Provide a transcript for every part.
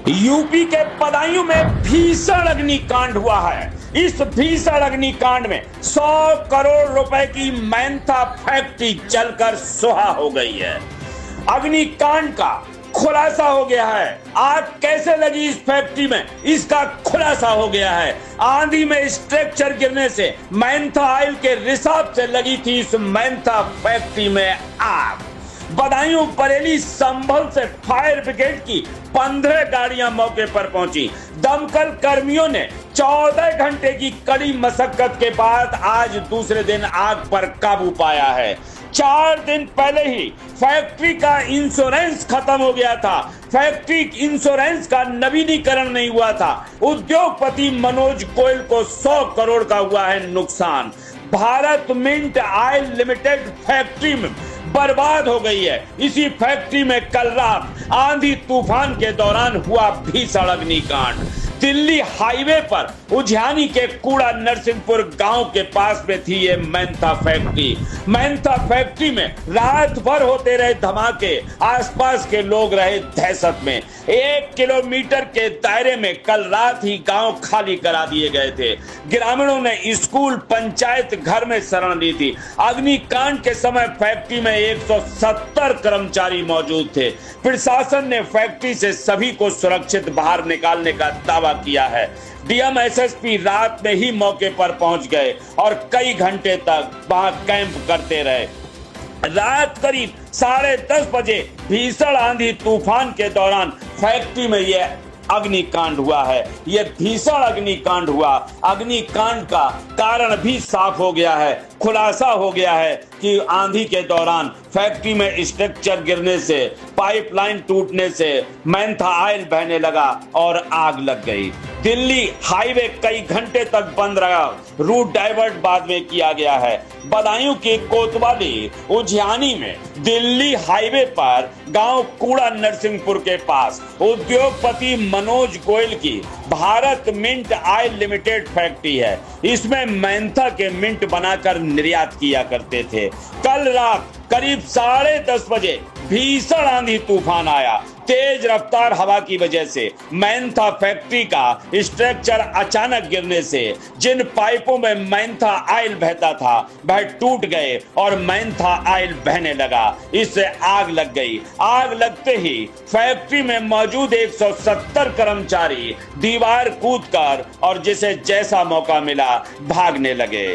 UP के बदायूं में भीषण अग्निकांड हुआ है। इस भीषण अग्निकांड में 100 करोड़ रुपए की मेंथा फैक्ट्री जलकर सुहा हो गई है। अग्निकांड का खुलासा हो गया है। आग कैसे लगी इस फैक्ट्री में, इसका खुलासा हो गया है। आंधी में स्ट्रक्चर गिरने से मेंथा ऑयल के रिसाव से लगी थी इस मेंथा फैक्ट्री में आग। बदायूं बरेली संभल से फायर ब्रिगेड की 15 गाड़ियां मौके पर पहुंची। दमकल कर्मियों ने 14 घंटे की कड़ी मशक्कत के बाद आज दूसरे दिन आग पर काबू पाया है। 4 दिन पहले ही फैक्ट्री का इंश्योरेंस खत्म हो गया था। फैक्ट्री इंश्योरेंस का नवीनीकरण नहीं हुआ था। उद्योगपति मनोज गोयल को 100 करोड़ का हुआ है नुकसान। Bharat mint oil limited factory में बर्बाद हो गई है। इसी फैक्ट्री में कल रात आंधी तूफान के दौरान हुआ भीषण अग्निकांड। दिल्ली हाईवे पर उज्यानी के कूड़ा नरसिंहपुर गांव के पास में थी ये मेंथा फैक्ट्री। मेंथा फैक्ट्री में रात भर होते रहे धमाके। आसपास के लोग रहे दहशत में। 1 किलोमीटर के दायरे में कल रात ही गांव खाली करा दिए गए थे। ग्रामीणों ने स्कूल, पंचायत घर में शरण ली थी। अग्निकांड के समय फैक्ट्री में 170 कर्मचारी मौजूद थे। प्रशासन ने फैक्ट्री से सभी को सुरक्षित बाहर निकालने का दावा किया है। डीएम एसएसपी रात में ही मौके पर पहुंच गए और कई घंटे तक वहां कैंप करते रहे। रात करीब 10:30 बजे भीषण आंधी तूफान के दौरान फैक्ट्री में यह अग्निकांड हुआ है। यह भीषण अग्निकांड हुआ। अग्निकांड का कारण भी साफ हो गया है। खुलासा हो गया है कि आंधी के दौरान फैक्ट्री में स्ट्रक्चर गिरने से, पाइपलाइन टूटने से मेंथा ऑयल बहने लगा और आग लग गई। दिल्ली हाईवे कई घंटे तक बंद रहा। रूट डाइवर्ट बाद में किया गया है। बदायूं की कोतवाली उज्यानी में दिल्ली हाईवे पर गांव कूड़ा नरसिंहपुर के पास उद्योगपति मनोज गोयल की Bharat mint oil limited factory है। इसमें मेंथा के मिंट बनाकर निर्यात किया करते थे। कल रात करीब 10:30 बजे भीषण आंधी तूफान आया। तेज रफ्तार हवा की वजह से मेंथा फैक्ट्री का स्ट्रक्चर अचानक गिरने से जिन पाइपों में मेंथा ऑयल बहता था वह टूट गए और मेंथा ऑयल बहने लगा। इससे आग लग गई। आग लगते ही फैक्ट्री में मौजूद 170 कर्मचारी दीवार कूदकर और जिसे जैसा मौका मिला भागने लगे।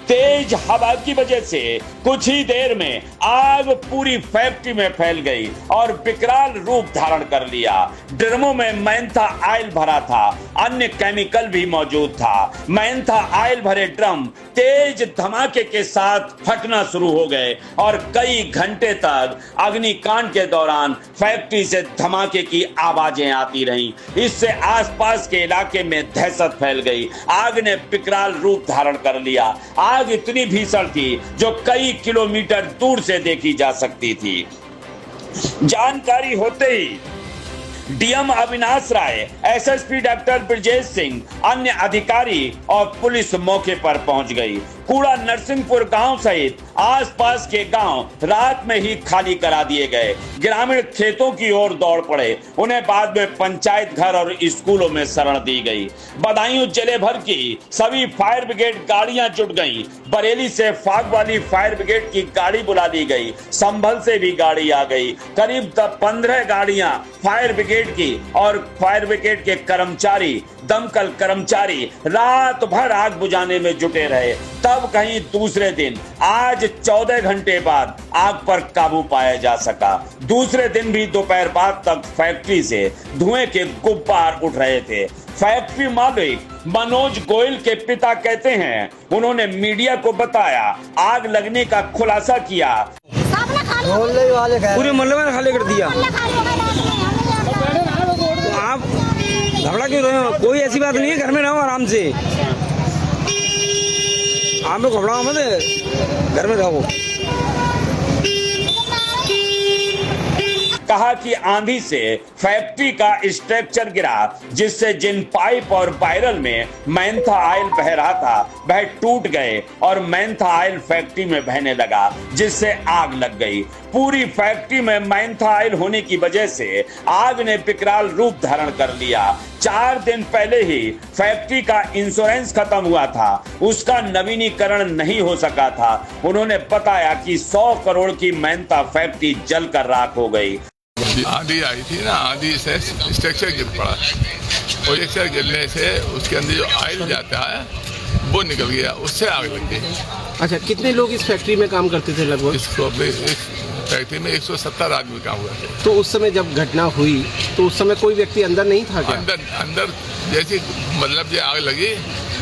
तेज हवा की वजह से कुछ ही देर में आग पूरी फैक्ट्री में फैल गई और विकराल रूप धारण कर लिया। ड्रमों में मेंथा ऑयल भरा था। अन्य केमिकल भी मौजूद था। मेंथा ऑयल भरे ड्रम तेज धमाके के साथ फटना शुरू हो गए और कई घंटे तक अग्निकांड के दौरान फैक्ट्री से धमाके की आवाजें आती रहीं। इससे आसपास के इलाके में दहशत फैल गई। आग ने विकराल रूप धारण कर लिया। आग इतनी भीषण थी जो कई किलोमीटर दूर से देखी जा सकती थी। जानकारी होते ही DM Avinash Rai, SSP doctor Brajesh Singh, अन्य अधिकारी और पुलिस मौके पर पहुंच गई। कूड़ा नरसिंहपुर गांव सहित आसपास के गांव रात में ही खाली करा दिए गए। ग्रामीण खेतों की ओर दौड़ पड़े। उन्हें बाद में पंचायत घर और स्कूलों में शरण दी गई। बदायूं जिले भर की सभी फायर ब्रिगेड गाड़ियां जुट गईं। बरेली से फाग वाली फायर ब्रिगेड की गाड़ी बुला ली गई। संभल से भी गाड़ी आ गई। करीब 15 गाड़ियां फायर ब्रिगेड की और फायर ब्रिगेड के कर्मचारी, दमकल कर्मचारी रात भर आग बुझाने में जुटे रहे। तब कहीं दूसरे दिन आज 14 घंटे बाद आग पर काबू पाया जा सका। दूसरे दिन भी दोपहर बाद तक फैक्ट्री से धुएं के गुब्बार उठ रहे थे। फैक्ट्री मालिक मनोज गोयल के पिता कहते हैं, उन्होंने मीडिया को बताया, आग लगने का खुलासा किया। पूरे मोहल्ले में खाली कर दिया। आप घबरा क्यों रहे हो? कोई ऐसी बात नहीं है, घर में रहो आराम से। आप लोग घबराओ मत, घर में रहो। कहा कि आंधी से फैक्ट्री का स्ट्रक्चर गिरा, जिससे जिन पाइप और वायरल में मेंथा ऑयल बह रहा था वह टूट गए और मेंथा ऑयल फैक्ट्री में बहने लगा, जिससे आग लग गई। पूरी फैक्ट्री में मेंथा ऑयल होने की वजह से आग ने विकराल रूप धारण कर लिया। 4 दिन पहले ही फैक्ट्री का इंश्योरेंस खत्म हुआ था, उसका नवीनीकरण नहीं हो सका था। उन्होंने बताया कि 100 करोड़ की मेंथा फैक्ट्री जलकर राख हो गई। आंधी आई थी ना, आंधी से स्ट्रक्चर गिर पड़ा और स्ट्रक्चर गिरने से उसके अंदर जो ऑयल जाता है वो निकल गया, उससे आग लग गई। अच्छा, कितने लोग इस फैक्ट्री में काम करते थे लगभग? इस फैक्ट्री में 170 आदमी काम करते थे। तो उस समय जब घटना हुई तो उस समय कोई व्यक्ति अंदर नहीं था क्या? अंदर जैसे मतलब ये आग लगी,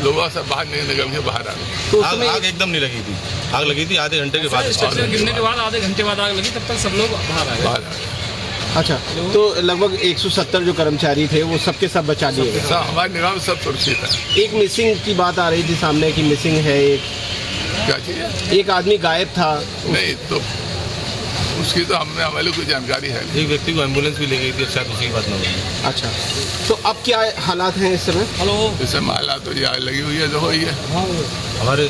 लोग सब बाहर निकल के बाहर आ गए। तो उस समय आग एकदम नहीं लगी थी, आग लगी थी आधे घंटे के बाद। स्ट्रक्चर गिरने के बाद आधे घंटे बाद आग लगी, तब तक सब लोग बाहर आ गए। अच्छा, तो लगभग 170 जो कर्मचारी थे वो सबके सब बचा लिए गए। हमारे निगम सब सुरक्षित है। एक मिसिंग की बात आ रही थी सामने की मिसिंग है, क्या चीज? एक आदमी गायब था। नहीं तो उसकी तो हमें कोई जानकारी है। एक व्यक्ति को एम्बुलेंस भी ले गई थी, शायद उसी की बात ना हो। अच्छा, तो अब क्या हालात हैं इस समय? इस समय हालात तो ये आग लगी हुई है, जो हुई है। हमारे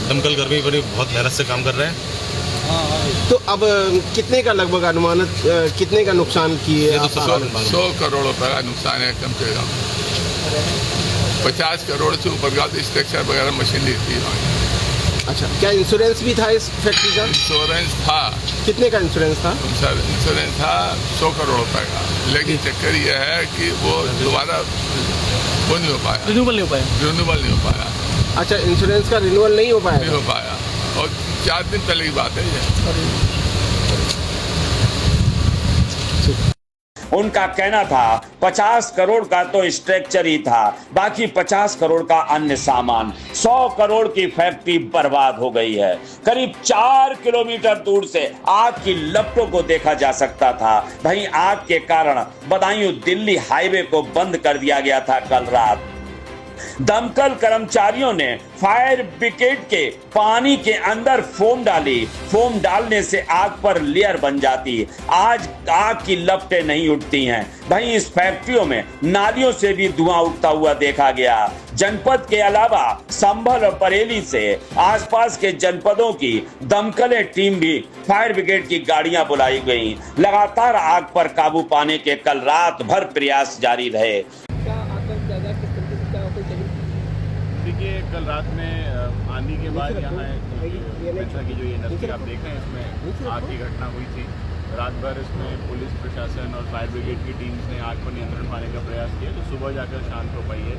दमकल कर्मी बड़े बहुत मेहनत से काम कर रहे हैं। तो अब कितने का लगभग अनुमानित कितने का नुकसान किए? 100 करोड़ रुपए का नुकसान है कम से कम। 50 करोड़ से ऊपर का स्ट्रक्चर वगैरह मशीनरी थी। अच्छा, क्या इंश्योरेंस भी था इस फैक्ट्री का? इंश्योरेंस था। कितने का इंश्योरेंस था? इंश्योरेंस था 100 करोड़ रुपए का, लेकिन चक्कर यह है कि वो दोबारा वो नहीं हो पाया, रिन्यूअल नहीं हो पाया। अच्छा, इंश्योरेंस का रिन्यूअल नहीं हो पाया? और 4 दिन पहले की बात है ये। उनका कहना था 50 करोड़ का तो स्ट्रक्चर ही था, बाकी 50 करोड़ का अन्य सामान। 100 करोड़ की फैक्ट्री बर्बाद हो गई है। करीब 4 किलोमीटर दूर से आग की लपटों को देखा जा सकता था। वहीं आग के कारण बदायूं दिल्ली हाईवे को बंद कर दिया गया था कल रात। दमकल कर्मचारियों ने फायर ब्रिगेड के पानी के अंदर फोम डाली। फोम डालने से आग पर लेयर बन जाती। आज आग की लपटें नहीं उठती हैं। वहीं इस फैक्ट्रियों में नालियों से भी धुआं उठता हुआ देखा गया। जनपद के अलावा संभल और बरेली से आसपास के जनपदों की दमकलें टीम भी फायर ब्रिगेड की गाड़ियां बुलाई गईं। लगातार आग पर काबू पाने के कल रात भर प्रयास जारी रहे। देखिए, कल रात में आंधी के बाद यहाँ मेंथा की जो ये इंडस्ट्री आप देख रहे हैं, इसमें आग की घटना हुई थी। रात भर इसमें पुलिस प्रशासन और फायर ब्रिगेड की टीम्स ने आग पर नियंत्रण पाने का प्रयास किया, तो सुबह जाकर शांत हो पाई है।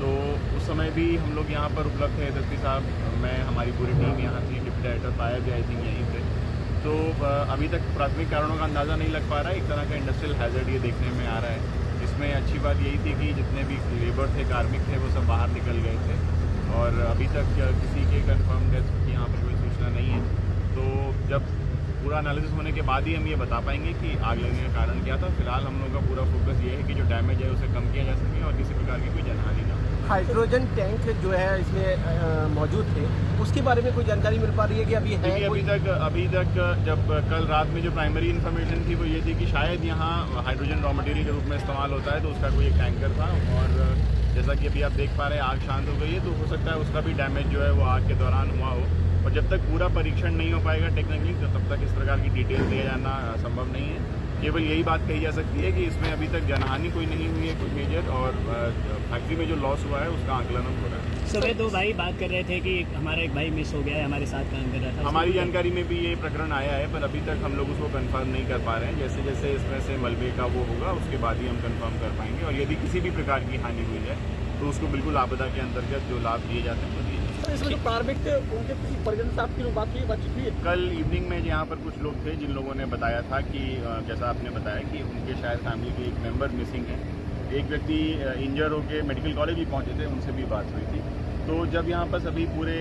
तो उस समय भी हम लोग यहाँ पर उपलब्ध थे, एसएसपी साहब, मैं, हमारी पूरी टीम यहाँ थी, डिप्टी डायरेक्टर फायर भी आई थिंक यहीं थे। तो अभी तक प्राथमिक कारणों का अंदाज़ा नहीं लग पा रहा है। एक तरह का इंडस्ट्रियल हैजर्ड ये देखने में आ रहा है। इसमें अच्छी बात यही थी कि जितने भी लेबर थे, कार्मिक थे, वो सब बाहर निकल गए थे और अभी तक किसी के कंफर्म डेथ की यहाँ पर कोई सूचना नहीं है। तो जब पूरा एनालिसिस होने के बाद ही हम ये बता पाएंगे कि आग लगने का कारण क्या था। फिलहाल हम लोग का पूरा फोकस ये है कि जो डैमेज है उसे कम किया जा सके और किसी प्रकार की कोई जनहानि ना हो। हाइड्रोजन टैंक जो है इसमें मौजूद थे, उसके बारे में कोई जानकारी मिल पा रही है कि अभी है? अभी तक जब कल रात में जो प्राइमरी इन्फॉर्मेशन थी वो ये थी कि शायद यहाँ हाइड्रोजन रॉ मटेरियल के रूप में इस्तेमाल होता है, तो उसका कोई एक टैंकर था। और जैसा कि अभी आप देख पा रहे हैं, आग शांत हो गई है, तो हो सकता है उसका भी डैमेज जो है वो आग के दौरान हुआ हो। और जब तक पूरा परीक्षण नहीं हो पाएगा टेक्निकली, तो तब तक इस प्रकार की डिटेल दिया जाना संभव नहीं है। केवल यही बात कही जा सकती है कि इसमें अभी तक जनहानि कोई नहीं हुई है, कोई मेजर, और फैक्ट्री में जो लॉस हुआ है उसका आकलन हो रहा है। सुबह 2 भाई बात कर रहे थे कि हमारा एक भाई मिस हो गया है, हमारे साथ काम कर रहा था। हमारी जानकारी में भी ये प्रकरण आया है, पर अभी तक हम लोग उसको कंफर्म नहीं कर पा रहे हैं। जैसे जैसे इसमें से मलबे का वो होगा, उसके बाद ही हम कंफर्म कर पाएंगे। और यदि किसी भी प्रकार की हानि हुई है तो उसको बिल्कुल आपदा के अंतर्गत जो लाभ दिए जाते हैं वो दिए जाते हैं। इसमें जो कार्मिक थे उनके किसी परिजन से आपकी बातचीत हुई है? कल इवनिंग में यहाँ पर कुछ लोग थे जिन लोगों ने बताया था कि जैसा आपने बताया कि उनके शायद फैमिली के एक मेंबर मिसिंग है। एक व्यक्ति इंजर होकर मेडिकल कॉलेज भी पहुँचे थे, उनसे भी बात हुई थी। तो जब यहाँ पर सभी पूरे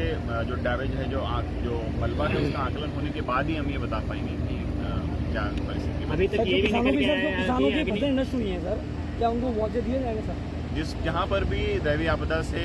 जो डैमेज है, जो मलबा है, उसका आकलन होने के बाद ही हम ये बता पाएंगे कि क्या परिस्थिति। अभी तक ये भी निकल के आया है किसानों की फसलें नष्ट हुई हैं सर, क्या उनको मुआवजे दिए जाएंगे सर? जहाँ पर भी दैवीय आपदा से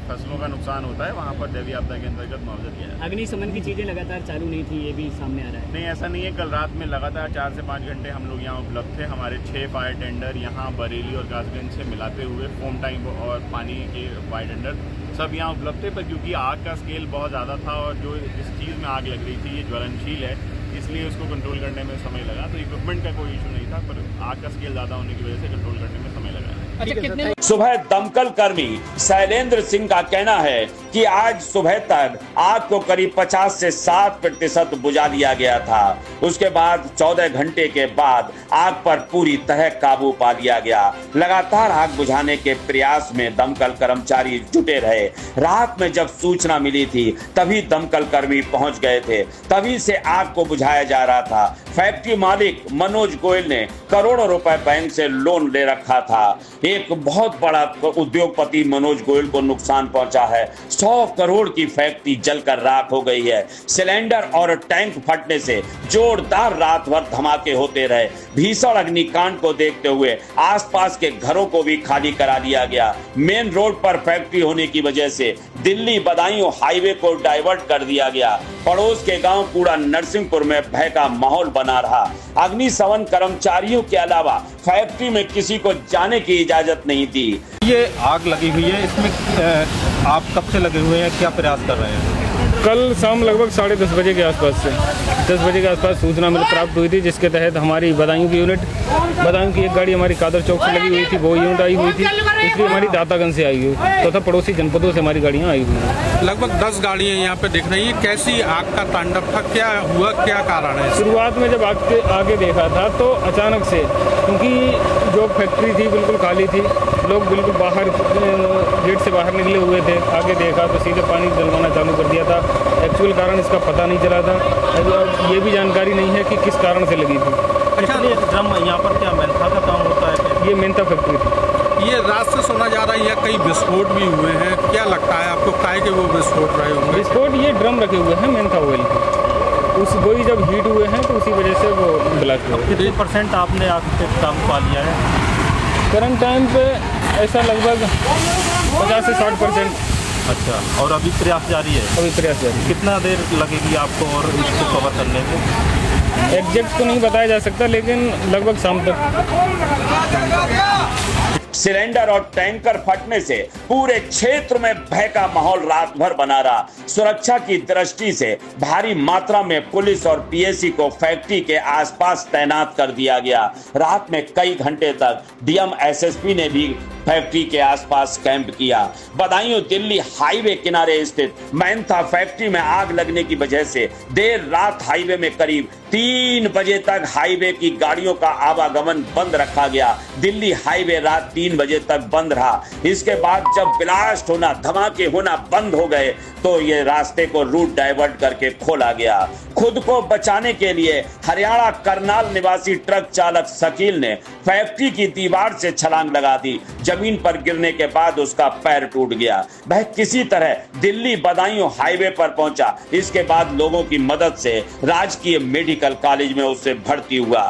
फसलों का नुकसान होता है, वहाँ पर दैवीय आपदा के अंतर्गत मुआवजा दिया जाता है। अग्निशमन की चीज़ें लगातार चालू नहीं थी, ये भी सामने आ रहा है। नहीं, ऐसा नहीं है। कल रात में लगातार 4 से 5 घंटे हम लोग यहाँ उपलब्ध थे। हमारे 6 फायर टेंडर यहाँ बरेली और कासगंज से मिलाते हुए फोम टाइम और पानी के फायर टेंडर सब यहाँ उपलब्ध थे। पर क्योंकि आग का स्केल बहुत ज़्यादा था और जो जिस चीज़ में आग लग रही थी ये ज्वलनशील है, इस इसलिए उसको कंट्रोल करने में समय लगा। तो इक्विपमेंट का कोई इशू नहीं था, पर आग का स्केल ज़्यादा होने की वजह से कंट्रोल करने में समय लगा। सुबह दमकल कर्मी शैलेंद्र सिंह का कहना है कि आज सुबह तक आग को करीब 50 से 60% बुझा लिया गया था। उसके बाद 14 घंटे के बाद आग पर पूरी तरह काबू पा लिया गया। लगातार आग बुझाने के प्रयास में दमकल कर्मचारी जुटे रहे। रात में जब सूचना मिली थी तभी दमकल कर्मी पहुंच गए थे, तभी से आग को बुझाया जा रहा था। फैक्ट्री मालिक मनोज गोयल ने करोड़ों रुपए बैंक से लोन ले रखा था। एक बहुत बड़ा उद्योगपति मनोज गोयल को नुकसान पहुंचा है। 100 करोड़ की फैक्ट्री जलकर राख हो गई है। सिलेंडर और टैंक फटने से जोरदार रात भर धमाके होते रहे। भीषण अग्निकांड को देखते हुए आसपास के घरों को भी खाली करा दिया गया। मेन रोड पर फैक्ट्री होने की वजह से दिल्ली बदायूं हाईवे को डाइवर्ट कर दिया गया। पड़ोस के गांव कूड़ा नरसिंहपुर में भय का माहौल बना रहा। अग्निशमन कर्मचारियों के अलावा फैक्ट्री में किसी को जाने की इजाजत नहीं थी। ये आग लगी हुई है, इसमें आप कब से लगे हुए हैं, क्या प्रयास कर रहे हैं? कल शाम लगभग 10:30 बजे के आसपास से 10 बजे के आसपास सूचना मुझे प्राप्त हुई थी, जिसके तहत हमारी बदायूं की यूनिट, बदायूं की एक गाड़ी हमारी कादर चौक से लगी हुई थी, वो यूनिट आई हुई थी। इसलिए हमारी दातागंज से आई हुई तथा पड़ोसी जनपदों से हमारी गाड़ियाँ आई हुई हैं। लगभग 10 गाड़ियाँ यहाँ पे दिख रही हैं। कैसी आग का तांडव था, क्या हुआ, क्या कारण है? शुरुआत में जब आग के आगे देखा था तो अचानक से, क्योंकि जो फैक्ट्री थी बिल्कुल खाली थी, लोग बिल्कुल बाहर गेट से बाहर निकले हुए थे। आगे देखा तो सीधे पानी डलवाना चालू कर दिया था। एक्चुअल कारण इसका पता नहीं चला था। ये भी जानकारी नहीं है कि किस कारण से लगी थी। अच्छा, ड्रम यहाँ पर क्या मेंथा का काम होता है? ये मेंथा फैक्ट्री थी। ये रात से सुना जा रहा है यहाँ कई विस्फोट भी हुए हैं, क्या लगता है आपको, काहे के वो विस्फोट रहे होंगे? विस्फोट ये ड्रम रखे हुए हैं मेंथा ऑयल के, उस वही जब हीट हुए हैं तो उसी वजह से वो ब्लास्ट हुए। कितने % आपने आग पे काबू पा लिया है? करंट टाइम पे ऐसा लगभग 50 से 60%। अच्छा, और अभी प्रयास जारी है? अभी प्रयास जारी है। कितना देर लगेगी आपको और इसको कवर करने में? एग्जैक्ट तो नहीं बताया जा सकता, लेकिन लगभग शाम तक। सिलेंडर और टैंकर फटने से पूरे क्षेत्र में भय का माहौल रात भर बना रहा। सुरक्षा की दृष्टि से भारी मात्रा में पुलिस और पीएसी को फैक्ट्री के आसपास तैनात कर दिया गया। रात में कई घंटे तक डीएम एसएसपी ने भी फैक्ट्री के आसपास कैंप किया। बदायूं दिल्ली हाईवे किनारे स्थित मेंथा फैक्ट्री में आग लगने की वजह से देर रात हाईवे में करीब 3 बजे तक हाईवे की गाड़ियों का आवागमन बंद रखा गया। दिल्ली हाईवे रात 3 बजे तक बंद रहा। इसके बाद जब ब्लास्ट होना, धमाके होना बंद हो गए तो ये रास्ते को रूट डाइवर्ट करके खोला गया। खुद को बचाने के लिए हरियाणा करनाल निवासी ट्रक चालक शकील ने फैक्ट्री की दीवार से छलांग लगा दी। जमीन पर गिरने के बाद उसका पैर टूट गया। वह किसी तरह दिल्ली बदायूं हाईवे पर पहुंचा। इसके बाद लोगों की मदद से राजकीय मेडिकल कॉलेज में उसे भर्ती हुआ।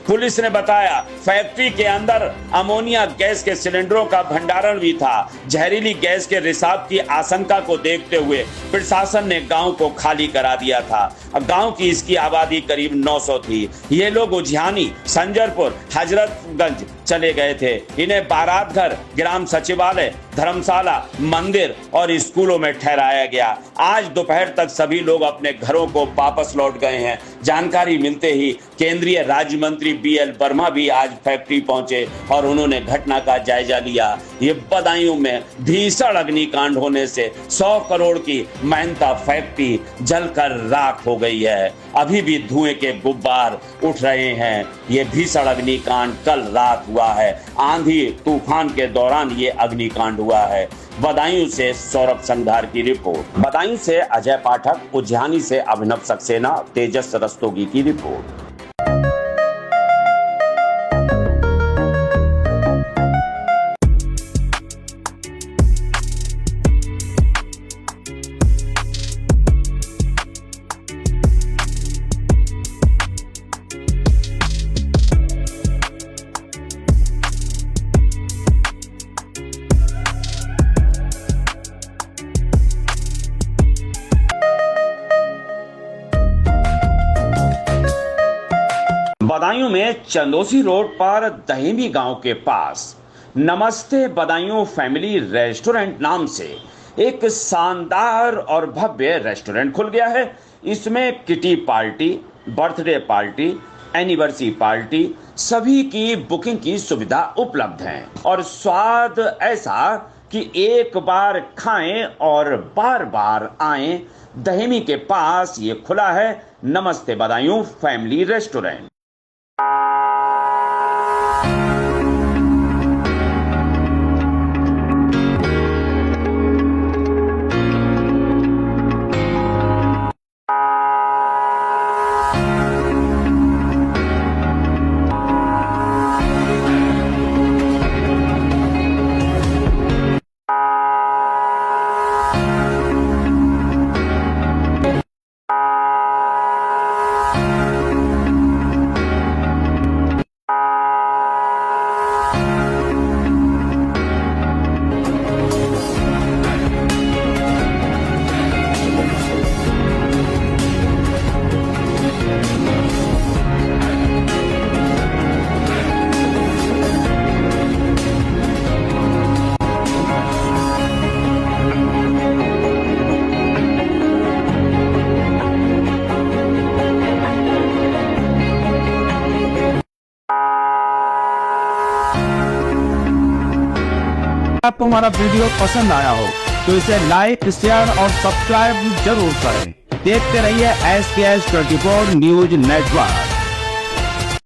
पुलिस ने बताया फैक्ट्री के अंदर अमोनिया गैस के सिलेंडरों का भंडारण भी था। जहरीली गैस के रिसाव की आशंका को देखते हुए प्रशासन ने गांव को खाली करा दिया था। गांव की इसकी आबादी करीब 900 थी। ये लोग उज्जैनी, संजरपुर, हजरतगंज चले गए थे। इन्हें बारात घर, ग्राम सचिवालय, धर्मशाला, मंदिर और स्कूलों में ठहराया गया। आज दोपहर तक सभी लोग अपने घरों को वापस लौट गए हैं। जानकारी मिलते ही केंद्रीय राज्य मंत्री BL वर्मा भी आज फैक्ट्री पहुंचे और उन्होंने घटना का जायजा लिया। ये बदायूं में भीषण अग्निकांड होने से 100 करोड़ की मेंथा फैक्ट्री जलकर राख हो गई है। अभी भी धुएं के गुब्बार उठ रहे हैं। ये भीषण अग्निकांड कल रात हुआ है। आंधी तूफान के दौरान ये अग्निकांड हुआ है। बदायूं से सौरभ संघार की रिपोर्ट। बदायूं से अजय पाठक, उज्जैनी से अभिनव सक्सेना, तेजस रस्तोगी की रिपोर्ट। बदायूं में चंदोसी रोड पर दहेमी गांव के पास नमस्ते बदायूं फैमिली रेस्टोरेंट नाम से एक शानदार और भव्य रेस्टोरेंट खुल गया है। इसमें kitty party, birthday party, anniversary party सभी की बुकिंग की सुविधा उपलब्ध है और स्वाद ऐसा कि एक बार खाएं और बार बार आएं। दहेमी के पास ये खुला है नमस्ते बदायूं फैमिली रेस्टोरेंट। आपको हमारा वीडियो पसंद आया हो तो इसे लाइक, शेयर और सब्सक्राइब जरूर करें। देखते रहिए SKS 24 न्यूज नेटवर्क।